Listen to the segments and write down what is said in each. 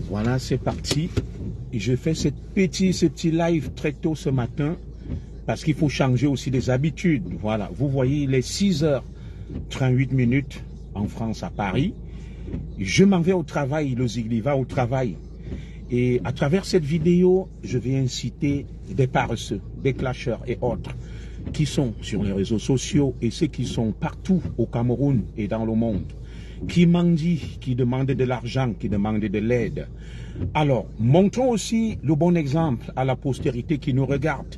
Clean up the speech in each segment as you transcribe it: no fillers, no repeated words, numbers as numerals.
Voilà, c'est parti. Et je fais ce petit live très tôt ce matin parce qu'il faut changer aussi des habitudes. Voilà, vous voyez, il est 6h38 en France, à Paris. Je m'en vais au travail, le Zigli va au travail. Et à travers cette vidéo, je vais inciter des paresseux, des clasheurs et autres qui sont sur les réseaux sociaux et ceux qui sont partout au Cameroun et dans le monde, qui mendient, qui demandent de l'argent, qui demandent de l'aide. Alors, montrons aussi le bon exemple à la postérité qui nous regarde,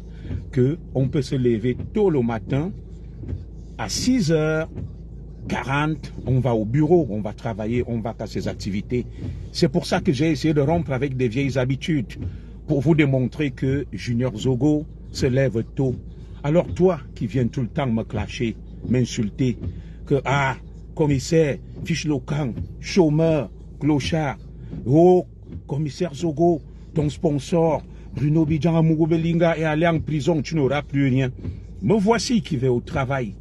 qu'on peut se lever tôt le matin, à 6h40, on va au bureau, on va travailler, on va à ses activités. C'est pour ça que j'ai essayé de rompre avec des vieilles habitudes, pour vous démontrer que Junior Zogo se lève tôt. Alors toi qui viens tout le temps me clasher, m'insulter, que commissaire, fiche le camp, chômeur, clochard, oh, commissaire Zogo, ton sponsor, Bruno Bidjan Amougoubelinga est allé en prison, tu n'auras plus rien. Me voici qui vais au travail.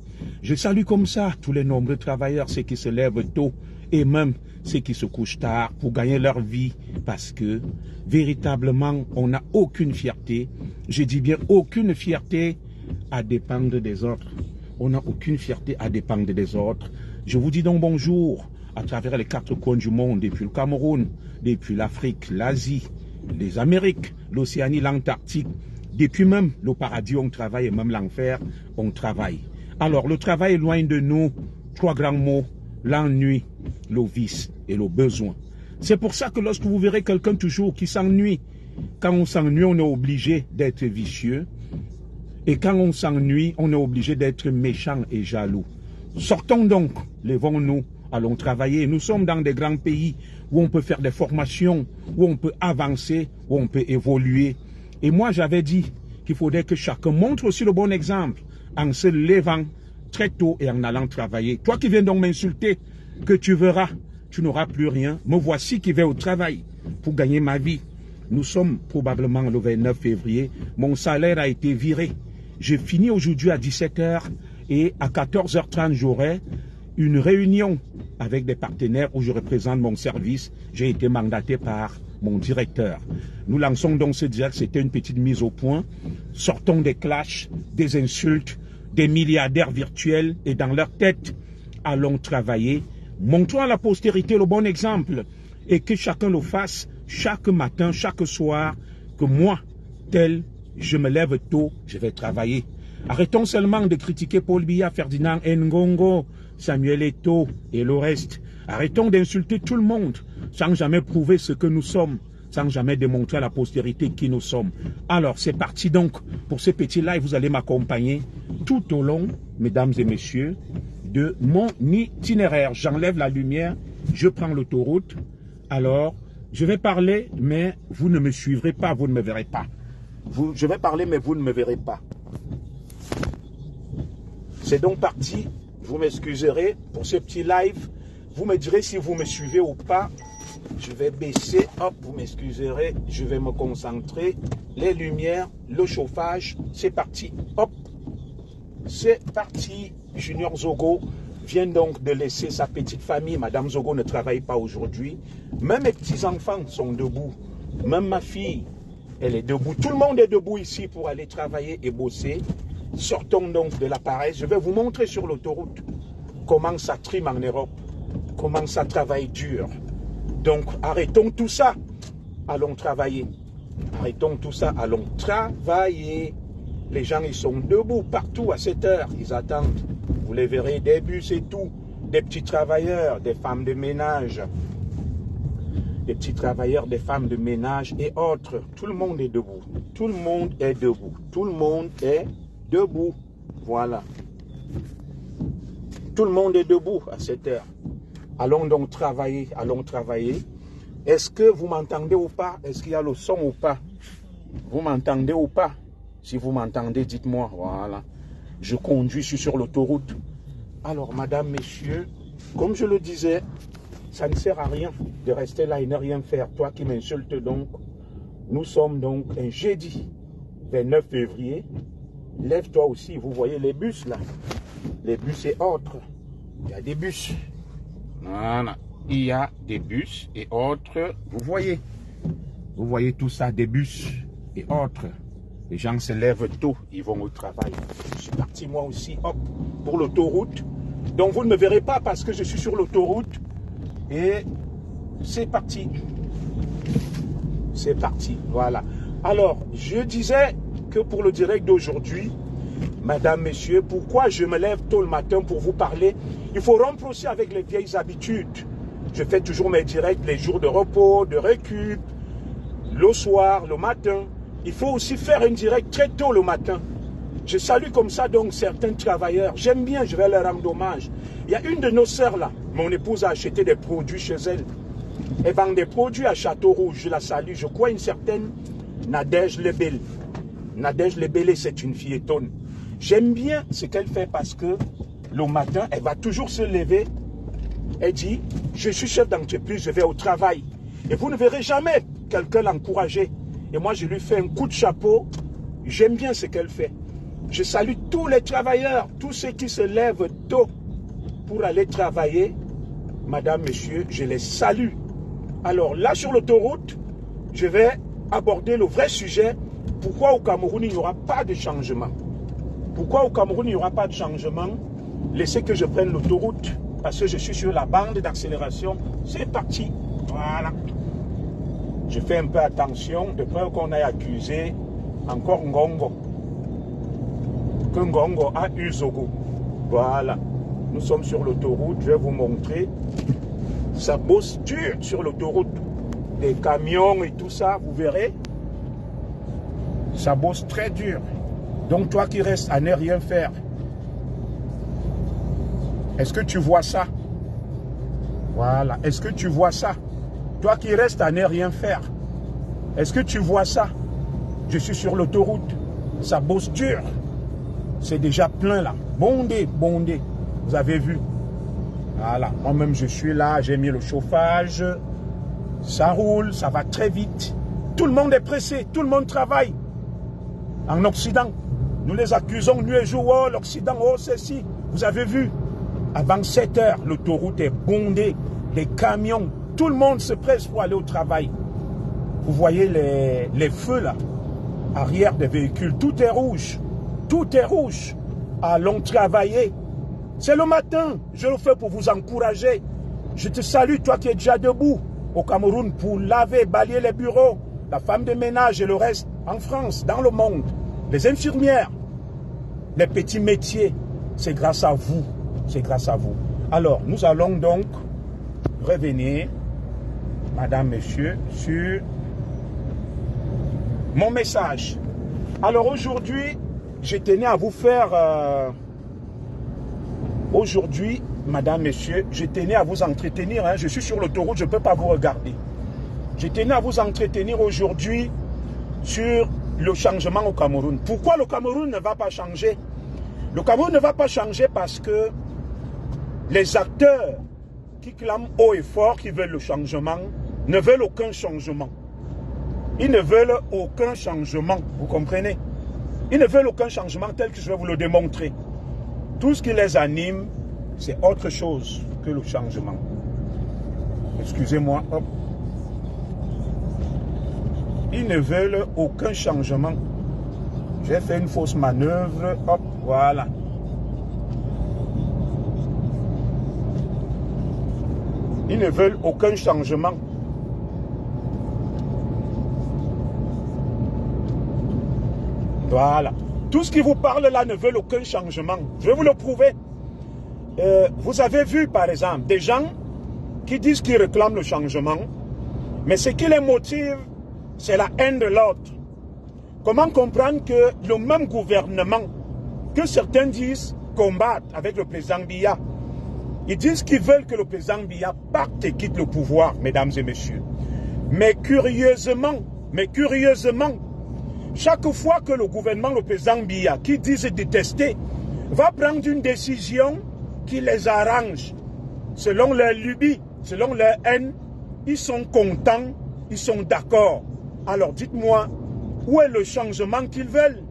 Je salue comme ça tous les nombreux travailleurs, ceux qui se lèvent tôt et même ceux qui se couchent tard pour gagner leur vie, parce que véritablement on n'a aucune fierté, je dis bien aucune fierté à dépendre des autres. On n'a aucune fierté à dépendre des autres. Je vous dis donc bonjour à travers les 4 coins du monde, depuis le Cameroun, depuis l'Afrique, l'Asie, les Amériques, l'Océanie, l'Antarctique, depuis même le paradis on travaille et même l'enfer on travaille. Alors le travail est loin de nous, 3 grands mots, l'ennui, le vice et le besoin. C'est pour ça que lorsque vous verrez quelqu'un toujours qui s'ennuie, quand on s'ennuie on est obligé d'être vicieux. Et quand on s'ennuie, on est obligé d'être méchant et jaloux. Sortons donc, levons-nous, allons travailler. Nous sommes dans des grands pays où on peut faire des formations, où on peut avancer, où on peut évoluer. Et moi, j'avais dit qu'il faudrait que chacun montre aussi le bon exemple en se levant très tôt et en allant travailler. Toi qui viens donc m'insulter, que tu verras, tu n'auras plus rien. Me voici qui vais au travail pour gagner ma vie. Nous sommes probablement le 29 février. Mon salaire a été viré. Je finis aujourd'hui à 17h et à 14h30, j'aurai une réunion avec des partenaires où je représente mon service. J'ai été mandaté par mon directeur. Nous lançons donc ce direct, c'était une petite mise au point. Sortons des clashs, des insultes, des milliardaires virtuels et dans leur tête, allons travailler. Montrons à la postérité le bon exemple et que chacun le fasse chaque matin, chaque soir, que moi, tel, je me lève tôt, je vais travailler. Arrêtons seulement de critiquer Paul Biya, Ferdinand Ngongo, Samuel Eto'o et le reste. Arrêtons d'insulter tout le monde sans jamais prouver ce que nous sommes, sans jamais démontrer à la postérité qui nous sommes. Alors, c'est parti donc pour ce petit live. Vous allez m'accompagner tout au long, mesdames et messieurs, de mon itinéraire. J'enlève la lumière, je prends l'autoroute. Alors, je vais parler, mais vous ne me suivrez pas, vous ne me verrez pas. Je vais parler, mais vous ne me verrez pas. C'est donc parti. Vous m'excuserez pour ce petit live. Vous me direz si vous me suivez ou pas. Je vais baisser. Hop, vous m'excuserez. Je vais me concentrer. Les lumières, le chauffage. C'est parti. Hop. C'est parti. Junior Zogo vient donc de laisser sa petite famille. Madame Zogo ne travaille pas aujourd'hui. Même mes petits-enfants sont debout. Même ma fille, elle est debout. Tout le monde est debout ici pour aller travailler et bosser. Sortons donc de la paresse. Je vais vous montrer sur l'autoroute comment ça trime en Europe, comment ça travaille dur. Donc arrêtons tout ça. Allons travailler. Arrêtons tout ça. Allons travailler. Les gens, ils sont debout partout à cette heure. Ils attendent. Vous les verrez, des bus et tout. Des petits travailleurs, des femmes de ménage. Des petits travailleurs, des femmes de ménage et autres. Tout le monde est debout. Tout le monde est debout. Tout le monde est debout. Voilà. Tout le monde est debout à cette heure. Allons donc travailler. Allons travailler. Est-ce que vous m'entendez ou pas? Est-ce qu'il y a le son ou pas? Vous m'entendez ou pas? Si vous m'entendez, dites-moi. Voilà. Je conduis, je suis sur l'autoroute. Alors, madame, messieurs, comme je le disais, ça ne sert à rien de rester là et ne rien faire. Toi qui m'insultes donc, nous sommes donc un jeudi 29 février. Lève-toi aussi, vous voyez les bus là. Les bus et autres. Il y a des bus. Voilà. il y a des bus et autres. Vous voyez tout ça, des bus et autres. Les gens se lèvent tôt, ils vont au travail. Je suis parti moi aussi, hop, pour l'autoroute. Donc vous ne me verrez pas parce que je suis sur l'autoroute. Et c'est parti. C'est parti, voilà. Alors, je disais que pour le direct d'aujourd'hui, madame, messieurs, pourquoi je me lève tôt le matin pour vous parler? Il faut rompre aussi avec les vieilles habitudes. Je fais toujours mes directs les jours de repos, de récup, le soir, le matin. Il faut aussi faire un direct très tôt le matin. Je salue comme ça donc certains travailleurs. J'aime bien, je vais leur rendre hommage. Il y a une de nos sœurs là, mon épouse a acheté des produits chez elle. Elle vend des produits à Château-Rouge, je la salue. Je crois une certaine Nadège Lebel. Nadège Lebel, c'est une fille étonne. J'aime bien ce qu'elle fait parce que le matin, elle va toujours se lever. Elle dit, je suis chef d'entreprise, je vais au travail. Et vous ne verrez jamais quelqu'un l'encourager. Et moi, je lui fais un coup de chapeau. J'aime bien ce qu'elle fait. Je salue tous les travailleurs, tous ceux qui se lèvent tôt pour aller travailler. Madame, monsieur, je les salue. Alors là, sur l'autoroute, je vais aborder le vrai sujet. Pourquoi au Cameroun, il n'y aura pas de changement? Pourquoi au Cameroun, il n'y aura pas de changement? Laissez que je prenne l'autoroute, parce que je suis sur la bande d'accélération. C'est parti. Voilà. Je fais un peu attention, de peur qu'on ait accusé encore Ngongo. Que Ngongo a eu Zogo. Voilà. Nous sommes sur l'autoroute, je vais vous montrer. Ça bosse dur sur l'autoroute. Des camions et tout ça, vous verrez. Ça bosse très dur. Donc toi qui restes à ne rien faire, est-ce que tu vois ça? Voilà. Est-ce que tu vois ça? Toi qui restes à ne rien faire, est-ce que tu vois ça? Je suis sur l'autoroute. Ça bosse dur. C'est déjà plein là. Bondé, bondé. Vous avez vu? Voilà. Moi-même, je suis là. J'ai mis le chauffage. Ça roule. Ça va très vite. Tout le monde est pressé. Tout le monde travaille. En Occident, nous les accusons nuit et jour. Oh, l'Occident, oh, ceci. Vous avez vu? Avant 7 heures, l'autoroute est bondée. Les camions. Tout le monde se presse pour aller au travail. Vous voyez les feux là. Arrière des véhicules. Tout est rouge. Tout est rouge. Allons travailler. C'est le matin. Je le fais pour vous encourager. Je te salue, toi qui es déjà debout au Cameroun pour laver, balayer les bureaux, la femme de ménage et le reste en France, dans le monde. Les infirmières, les petits métiers. C'est grâce à vous. C'est grâce à vous. Alors, nous allons donc revenir, madame, monsieur, sur mon message. Alors aujourd'hui, je tenais à vous faire... aujourd'hui, madame, messieurs, je tenais à vous entretenir. Hein, je suis sur l'autoroute, je ne peux pas vous regarder. Je tenais à vous entretenir aujourd'hui sur le changement au Cameroun. Pourquoi le Cameroun ne va pas changer? Le Cameroun ne va pas changer parce que les acteurs qui clament haut et fort, qui veulent le changement, ne veulent aucun changement. Ils ne veulent aucun changement, vous comprenez? Ils ne veulent aucun changement tel que je vais vous le démontrer. Tout ce qui les anime, c'est autre chose que le changement. Excusez-moi, hop. Ils ne veulent aucun changement. J'ai fait une fausse manœuvre, hop, voilà. Ils ne veulent aucun changement. Voilà. Tout ce qui vous parle là ne veulent aucun changement. Je vais vous le prouver. Vous avez vu par exemple des gens qui disent qu'ils réclament le changement, mais ce qui les motive, c'est la haine de l'autre. Comment comprendre que le même gouvernement que certains disent combattre avec le président Biya, ils disent qu'ils veulent que le président Biya parte et quitte le pouvoir, mesdames et messieurs. Mais curieusement, chaque fois que le gouvernement, le président Biya, qui dit se détester, va prendre une décision qui les arrange, selon leur lubie, selon leur haine, ils sont contents, ils sont d'accord. Alors dites-moi, où est le changement qu'ils veulent?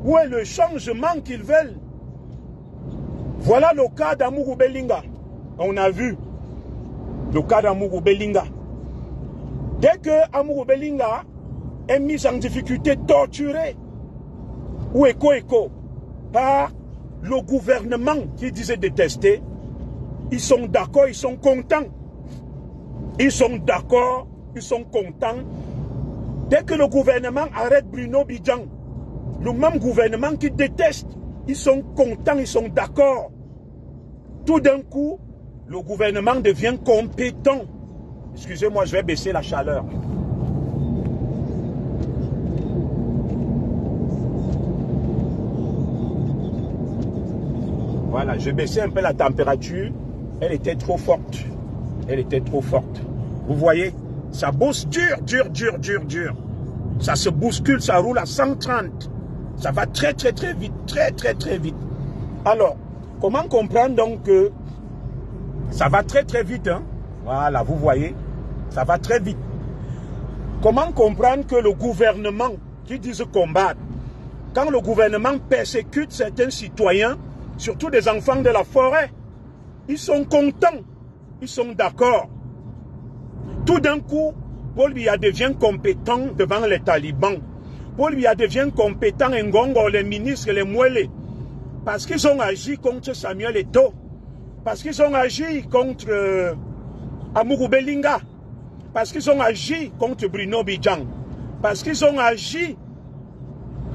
Où est le changement qu'ils veulent? Voilà le cas d'Amourou Belinga. On a vu. le cas d'Amourou Belinga. Dès que Amourou Belinga est mis en difficulté, torturé, ou écho, par le gouvernement qui disait détester, ils sont d'accord, ils sont contents. Ils sont d'accord, ils sont contents. Dès que le gouvernement arrête Bruno Bidjan, le même gouvernement qui déteste, ils sont contents, ils sont d'accord. Tout d'un coup, le gouvernement devient compétent. Excusez-moi, je vais baisser la chaleur. Voilà, je baissais un peu la température. Elle était trop forte. Elle était trop forte. Vous voyez, ça bosse dur. Ça se bouscule, ça roule à 130. Ça va très vite, très vite. Alors, comment comprendre donc que ça va très vite, hein? Voilà, vous voyez, ça va très vite. Comment comprendre que le gouvernement qui dit se combattre, quand le gouvernement persécute certains citoyens, surtout des enfants de la forêt, ils sont contents, ils sont d'accord. Tout d'un coup, Paul Biya devient compétent devant les talibans. Paul Biya devient compétent en Ngongo, les ministres, les Mouélés. Parce qu'ils ont agi contre Samuel Eto'o. Parce qu'ils ont agi contre Amourou Belinga. Parce qu'ils ont agi contre Bruno Bidjan. Parce qu'ils ont agi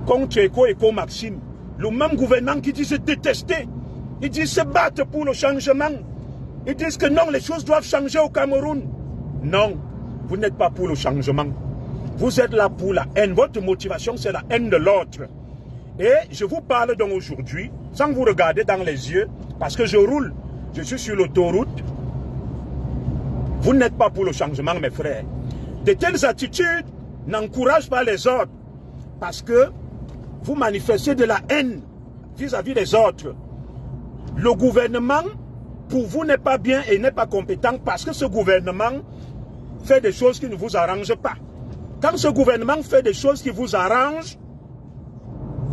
contre Eko Maxime. Le même gouvernement qui dit se détester. Ils disent se battre pour le changement. Ils disent que non, les choses doivent changer au Cameroun. Non, vous n'êtes pas pour le changement. Vous êtes là pour la haine. Votre motivation, c'est la haine de l'autre. Et je vous parle donc aujourd'hui, sans vous regarder dans les yeux, parce que je roule, je suis sur l'autoroute. Vous n'êtes pas pour le changement, mes frères. De telles attitudes n'encouragent pas les autres, parce que vous manifestez de la haine vis-à-vis des autres. Le gouvernement, pour vous, n'est pas bien et n'est pas compétent, parce que ce gouvernement fait des choses qui ne vous arrangent pas. Quand ce gouvernement fait des choses qui vous arrangent,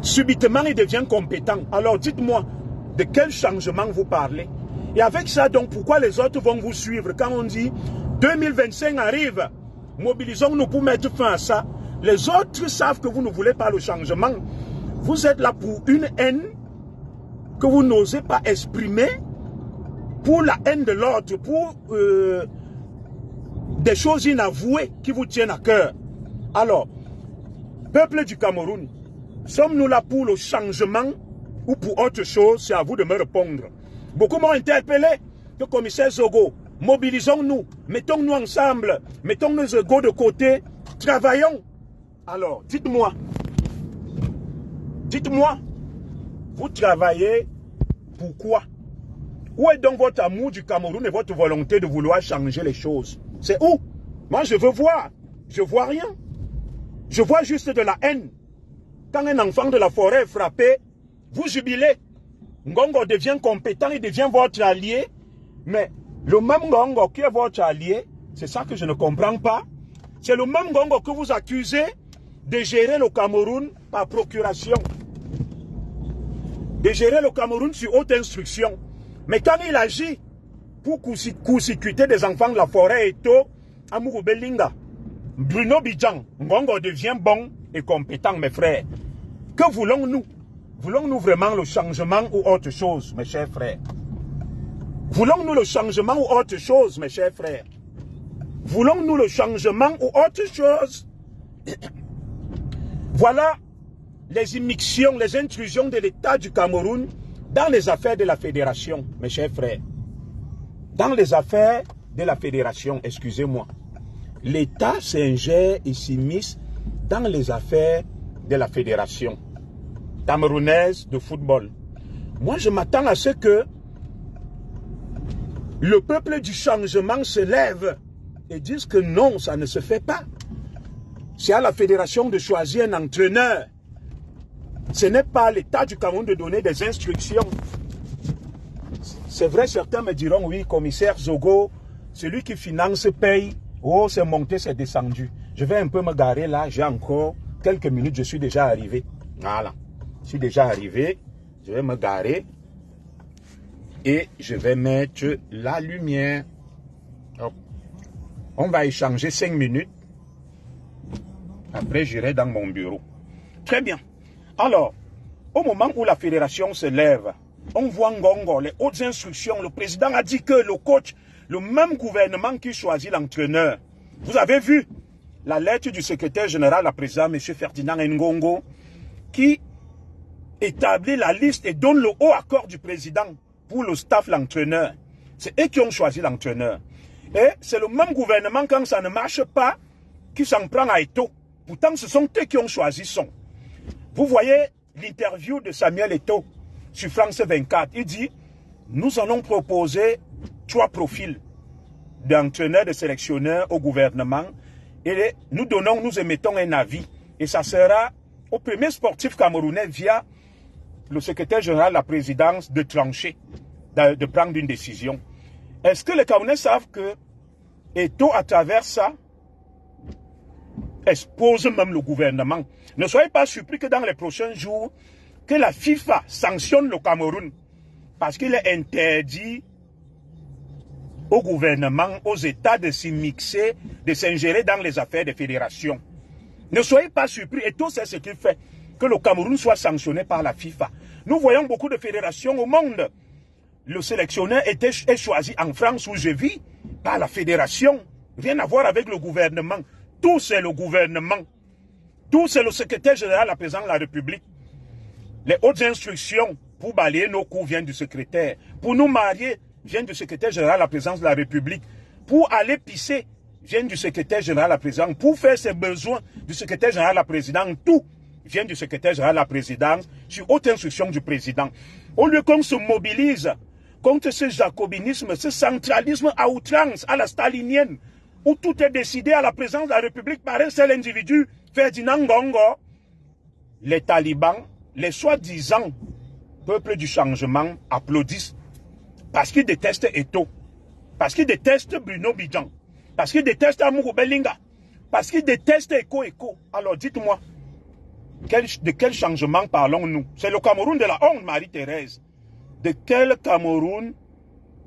subitement il devient compétent. Alors dites-moi, de quel changement vous parlez? Et avec ça, donc, pourquoi les autres vont vous suivre? Quand on dit 2025 arrive, mobilisons-nous pour mettre fin à ça. Les autres savent que vous ne voulez pas le changement. Vous êtes là pour une haine que vous n'osez pas exprimer, pour la haine de l'autre, pour des choses inavouées qui vous tiennent à cœur. Alors, peuple du Cameroun, sommes-nous là pour le changement ou pour autre chose? C'est à vous de me répondre. Beaucoup m'ont interpellé, le commissaire Zogo, mobilisons-nous, mettons-nous ensemble, mettons nos égos de côté, travaillons. Alors, dites-moi, vous travaillez pourquoi? Où est donc votre amour du Cameroun et votre volonté de vouloir changer les choses? C'est où? Moi, je veux voir. Je vois rien. Je vois juste de la haine. Quand un enfant de la forêt est frappé, vous jubilez. Ngongo devient compétent, il devient votre allié. Mais le même Ngongo qui est votre allié, c'est ça que je ne comprends pas. C'est le même Ngongo que vous accusez de gérer le Cameroun par procuration. De gérer le Cameroun sur haute instruction. Mais quand il agit pour court-circuiter des enfants de la forêt Eto'o, Amourou Belinga, Bruno Bidjan, Ngongo devient bon et compétent, mes frères. Que voulons-nous? Voulons-nous vraiment le changement ou autre chose, mes chers frères? Voulons-nous le changement ou autre chose, mes chers frères? Voulons-nous le changement ou autre chose? Voilà les immixtions, les intrusions de l'État du Cameroun dans les affaires de la fédération, mes chers frères. Dans les affaires de la fédération, excusez-moi. L'État s'ingère et s'immisce dans les affaires de la fédération camerounaise de football. Moi, je m'attends à ce que le peuple du changement se lève et dise que non, ça ne se fait pas. C'est à la fédération de choisir un entraîneur. Ce n'est pas à l'État du Cameroun de donner des instructions. C'est vrai, certains me diront, oui, commissaire Zogo, celui qui finance paye. Oh, c'est monté, c'est descendu. Je vais un peu me garer là, j'ai encore quelques minutes, je suis déjà arrivé. Voilà, je suis déjà arrivé, je vais me garer et je vais mettre la lumière. Hop. On va échanger 5 minutes. Après, j'irai dans mon bureau. Très bien. Alors, au moment où la fédération se lève, on voit Ngongo, les hautes instructions. Le président a dit que le coach, le même gouvernement qui choisit l'entraîneur. Vous avez vu la lettre du secrétaire général à présent, M. Ferdinand Ngongo, qui établit la liste et donne le haut accord du président pour le staff, l'entraîneur. C'est eux qui ont choisi l'entraîneur. Et c'est le même gouvernement, quand ça ne marche pas, qui s'en prend à Eto'o. Pourtant, ce sont eux qui ont choisi son. Vous voyez l'interview de Samuel Eto'o sur France 24. Il dit, nous allons proposer 3 profils d'entraîneurs, de sélectionneurs au gouvernement. Et nous émettons un avis. Et ça sera au premier sportif camerounais via le secrétaire général de la présidence de trancher, de prendre une décision. Est-ce que les Camerounais savent que Eto'o, à travers ça, expose même le gouvernement? Ne soyez pas surpris que dans les prochains jours, que la FIFA sanctionne le Cameroun parce qu'il est interdit au gouvernement, aux États de s'y mixer, de s'ingérer dans les affaires des fédérations. Ne soyez pas surpris, et tout c'est ce qui fait que le Cameroun soit sanctionné par la FIFA. Nous voyons beaucoup de fédérations au monde. Le sélectionneur est choisi en France où je vis par la fédération. Rien à voir avec le gouvernement. Tout c'est le gouvernement. Tout c'est le secrétaire général, la présidence de la République. Les hautes instructions pour balayer nos coups viennent du secrétaire. Pour nous marier, viennent du secrétaire général, la présidence de la République. Pour aller pisser, viennent du secrétaire général, la présidence. Pour faire ses besoins, du secrétaire général, la présidence. Tout vient du secrétaire général, la présidence, sur haute instruction du président. Au lieu qu'on se mobilise contre ce jacobinisme, ce centralisme à outrance, à la stalinienne, où tout est décidé à la présidence de la République par un seul individu, Ferdinand Ngongo, les talibans, les soi-disant peuple du changement applaudissent parce qu'ils détestent Eto'o, parce qu'ils détestent Bruno Bidjan, parce qu'ils détestent Amourou Belinga, parce qu'ils détestent Eko. Alors dites-moi, de quel changement parlons-nous? C'est le Cameroun de la honte, Marie-Thérèse. De quel Cameroun?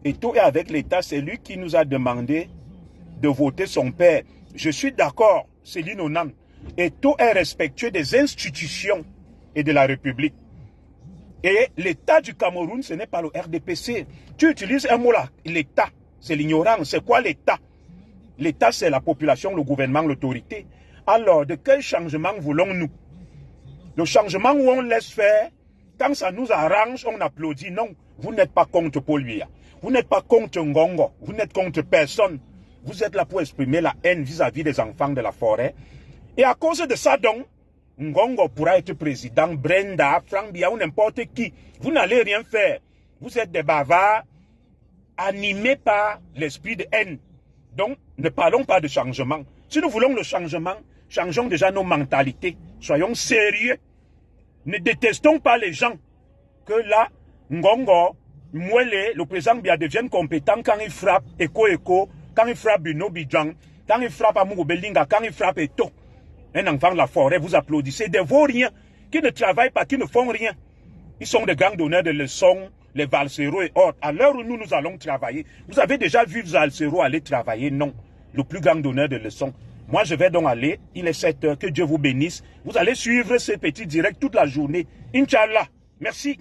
Eto'o est avec l'État, c'est lui qui nous a demandé de voter son père. Je suis d'accord, Céline Onan. Eto'o est respectueux des institutions et de la République. Et l'État du Cameroun, ce n'est pas le RDPC. Tu utilises un mot là, l'État, c'est l'ignorance. C'est quoi l'État? L'État, c'est la population, le gouvernement, l'autorité. Alors, de quel changement voulons-nous? Le changement où on laisse faire, quand ça nous arrange, on applaudit. Non, vous n'êtes pas contre Paul Biya. Vous n'êtes pas contre Ngongo. Vous n'êtes contre personne. Vous êtes là pour exprimer la haine vis-à-vis des enfants de la forêt. Et à cause de ça, donc, Ngongo pourra être président, Brenda, Franck Biya ou n'importe qui. Vous n'allez rien faire. Vous êtes des bavards animés par l'esprit de haine. Donc, ne parlons pas de changement. Si nous voulons le changement, changeons déjà nos mentalités. Soyons sérieux. Ne détestons pas les gens. Que là, Ngongo, Mwele, le président Biya devienne compétent quand il frappe Eko, quand il frappe Bruno Bidjan, quand il frappe Amourou Belinga, quand il frappe Eto'o. Un enfant de la forêt, vous applaudissez. Des vauriens qui ne travaillent pas, qui ne font rien. Ils sont des grands donneurs de leçons, les valseros et autres. À l'heure où nous allons travailler, vous avez déjà vu Valsero aller travailler? Non. Le plus grand donneur de leçons. Moi, je vais donc aller. Il est 7 heures. Que Dieu vous bénisse. Vous allez suivre ces petits directs toute la journée. Inch'Allah. Merci.